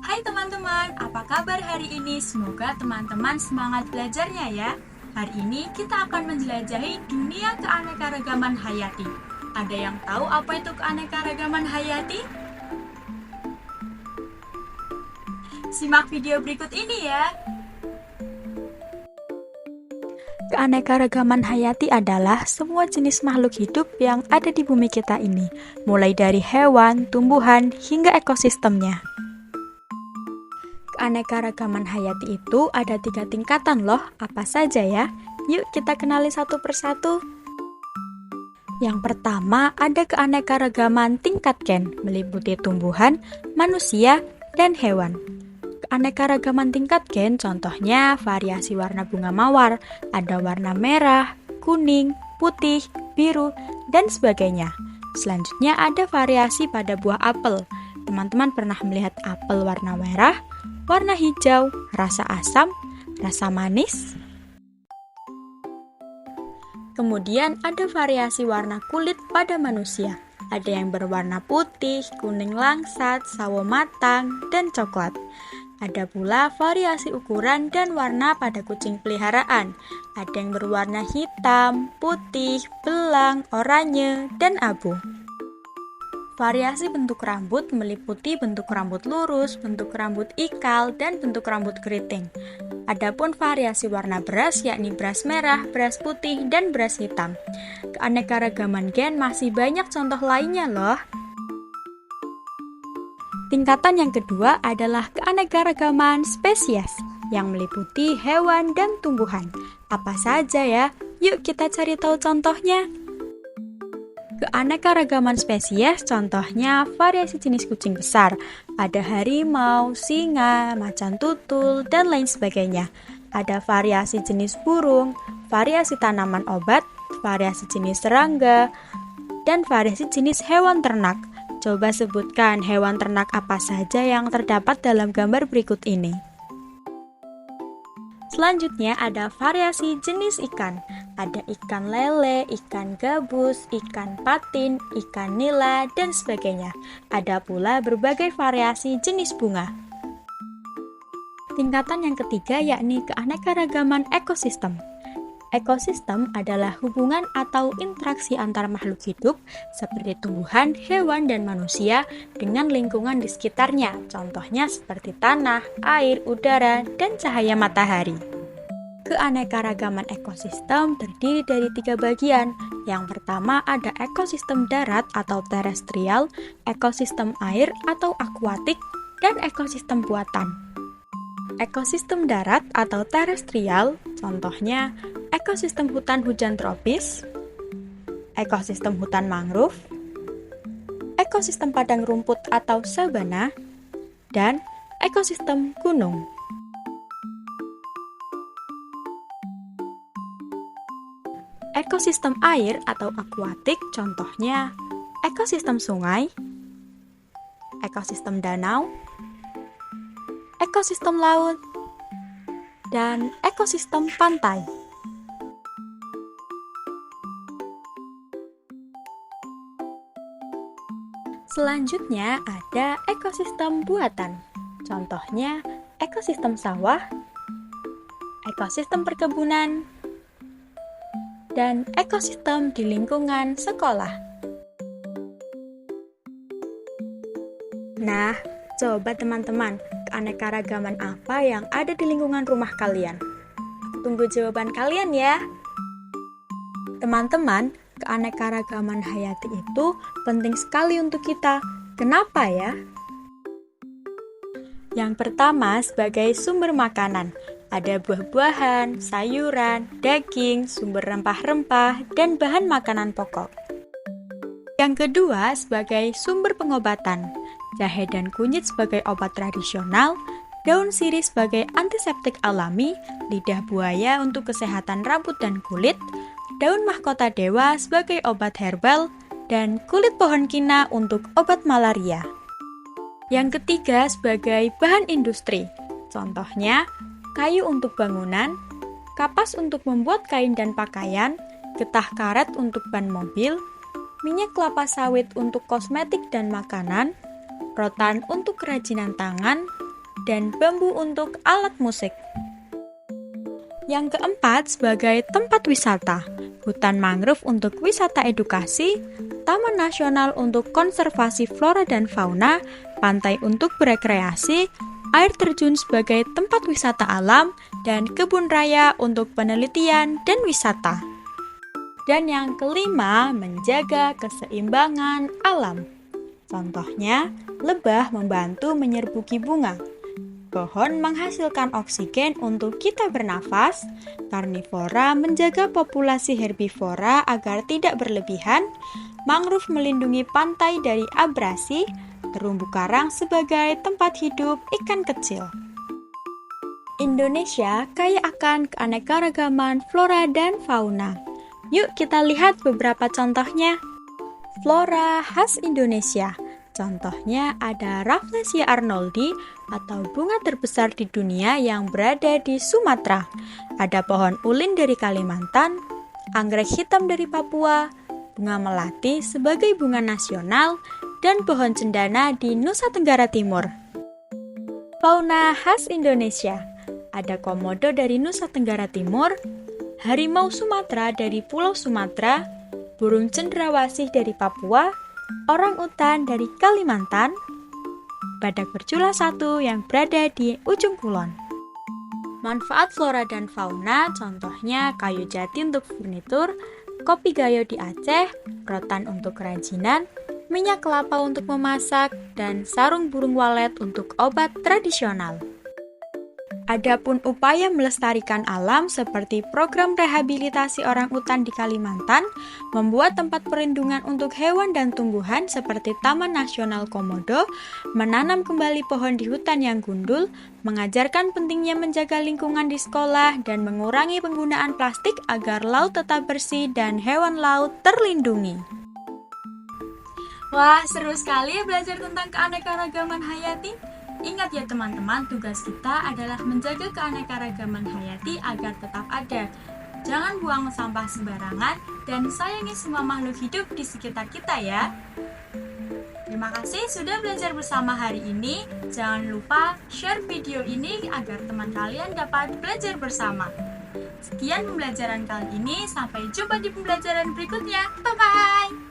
Hai teman-teman, apa kabar hari ini? Semoga teman-teman semangat belajarnya ya. Hari ini kita akan menjelajahi dunia keanekaragaman hayati. Ada yang tahu apa itu keanekaragaman hayati? Simak video berikut ini ya. Keanekaragaman hayati adalah semua jenis makhluk hidup yang ada di bumi kita ini, mulai dari hewan, tumbuhan, hingga ekosistemnya. Keanekaragaman hayati itu ada 3 tingkatan loh, apa saja ya? Yuk kita kenali satu persatu. Yang pertama ada keanekaragaman tingkat gen, meliputi tumbuhan, manusia, dan hewan. Keanekaragaman tingkat gen contohnya variasi warna bunga mawar, ada warna merah, kuning, putih, biru, dan sebagainya. Selanjutnya ada variasi pada buah apel. Teman-teman pernah melihat apel warna merah, warna hijau, rasa asam, rasa manis? Kemudian ada variasi warna kulit pada manusia. Ada yang berwarna putih, kuning langsat, sawo matang, dan coklat. Ada pula variasi ukuran dan warna pada kucing peliharaan. Ada yang berwarna hitam, putih, belang, oranye, dan abu. Variasi bentuk rambut meliputi bentuk rambut lurus, bentuk rambut ikal, dan bentuk rambut keriting. Adapun variasi warna beras yakni beras merah, beras putih, dan beras hitam. Keanekaragaman gen masih banyak contoh lainnya loh. Tingkatan yang kedua adalah keanekaragaman spesies yang meliputi hewan dan tumbuhan. Apa saja ya? Yuk kita cari tahu contohnya. Keanekaragaman spesies contohnya variasi jenis kucing besar. Ada harimau, singa, macan tutul, dan lain sebagainya. Ada variasi jenis burung, variasi tanaman obat, variasi jenis serangga, dan variasi jenis hewan ternak. Coba sebutkan hewan ternak apa saja yang terdapat dalam gambar berikut ini. Selanjutnya ada variasi jenis ikan. Ada ikan lele, ikan gabus, ikan patin, ikan nila, dan sebagainya. Ada pula berbagai variasi jenis bunga. Tingkatan yang ketiga yakni keanekaragaman ekosistem. Ekosistem adalah hubungan atau interaksi antar makhluk hidup seperti tumbuhan, hewan, dan manusia dengan lingkungan di sekitarnya, contohnya seperti tanah, air, udara, dan cahaya matahari. Keanekaragaman ekosistem terdiri dari 3 bagian. Yang pertama ada ekosistem darat atau terestrial, ekosistem air atau akuatik, dan ekosistem buatan. Ekosistem darat atau terestrial, contohnya ekosistem hutan hujan tropis, ekosistem hutan mangrove, ekosistem padang rumput atau sabana, dan ekosistem gunung. Ekosistem air atau akuatik contohnya ekosistem sungai, ekosistem danau, ekosistem laut, dan ekosistem pantai. Selanjutnya ada ekosistem buatan. Contohnya ekosistem sawah, ekosistem perkebunan, dan ekosistem di lingkungan sekolah. Nah, coba teman-teman, keanekaragaman apa yang ada di lingkungan rumah kalian? Aku tunggu jawaban kalian ya. Teman-teman, keanekaragaman hayati itu penting sekali untuk kita. Kenapa ya? Yang pertama sebagai sumber makanan. Ada buah-buahan, sayuran, daging, sumber rempah-rempah, dan bahan makanan pokok. Yang kedua sebagai sumber pengobatan. Jahe dan kunyit sebagai obat tradisional, daun sirih sebagai antiseptik alami, lidah buaya untuk kesehatan rambut dan kulit, daun mahkota dewa sebagai obat herbal, dan kulit pohon kina untuk obat malaria. Yang ketiga sebagai bahan industri. Contohnya, kayu untuk bangunan, kapas untuk membuat kain dan pakaian, getah karet untuk ban mobil, minyak kelapa sawit untuk kosmetik dan makanan, rotan untuk kerajinan tangan, dan bambu untuk alat musik. Yang keempat, sebagai tempat wisata, hutan mangrove untuk wisata edukasi, taman nasional untuk konservasi flora dan fauna, pantai untuk berekreasi, air terjun sebagai tempat wisata alam, dan kebun raya untuk penelitian dan wisata. Dan yang kelima, menjaga keseimbangan alam. Contohnya, lebah membantu menyerbuki bunga. Pohon menghasilkan oksigen untuk kita bernafas, karnivora menjaga populasi herbivora agar tidak berlebihan, mangrove melindungi pantai dari abrasi, terumbu karang sebagai tempat hidup ikan kecil. Indonesia kaya akan keanekaragaman flora dan fauna. Yuk kita lihat beberapa contohnya. Flora khas Indonesia. Contohnya ada Rafflesia arnoldi atau bunga terbesar di dunia yang berada di Sumatera. Ada pohon ulin dari Kalimantan, anggrek hitam dari Papua, bunga melati sebagai bunga nasional, dan pohon cendana di Nusa Tenggara Timur. Fauna khas Indonesia. Ada komodo dari Nusa Tenggara Timur, harimau Sumatera dari Pulau Sumatera, burung cendrawasih dari Papua, orang utan dari Kalimantan, badak bercula satu yang berada di ujung kulon. Manfaat flora dan fauna contohnya kayu jati untuk furnitur, kopi gayo di Aceh, rotan untuk kerajinan, minyak kelapa untuk memasak, dan sarung burung walet untuk obat tradisional. Adapun upaya melestarikan alam seperti program rehabilitasi orang utan di Kalimantan, membuat tempat perlindungan untuk hewan dan tumbuhan seperti Taman Nasional Komodo, menanam kembali pohon di hutan yang gundul, mengajarkan pentingnya menjaga lingkungan di sekolah, dan mengurangi penggunaan plastik agar laut tetap bersih dan hewan laut terlindungi. Wah, seru sekali ya belajar tentang keanekaragaman hayati. Ingat ya teman-teman, tugas kita adalah menjaga keanekaragaman hayati agar tetap ada. Jangan buang sampah sembarangan dan sayangi semua makhluk hidup di sekitar kita ya. Terima kasih sudah belajar bersama hari ini. Jangan lupa share video ini agar teman kalian dapat belajar bersama. Sekian pembelajaran kali ini, sampai jumpa di pembelajaran berikutnya. Bye-bye!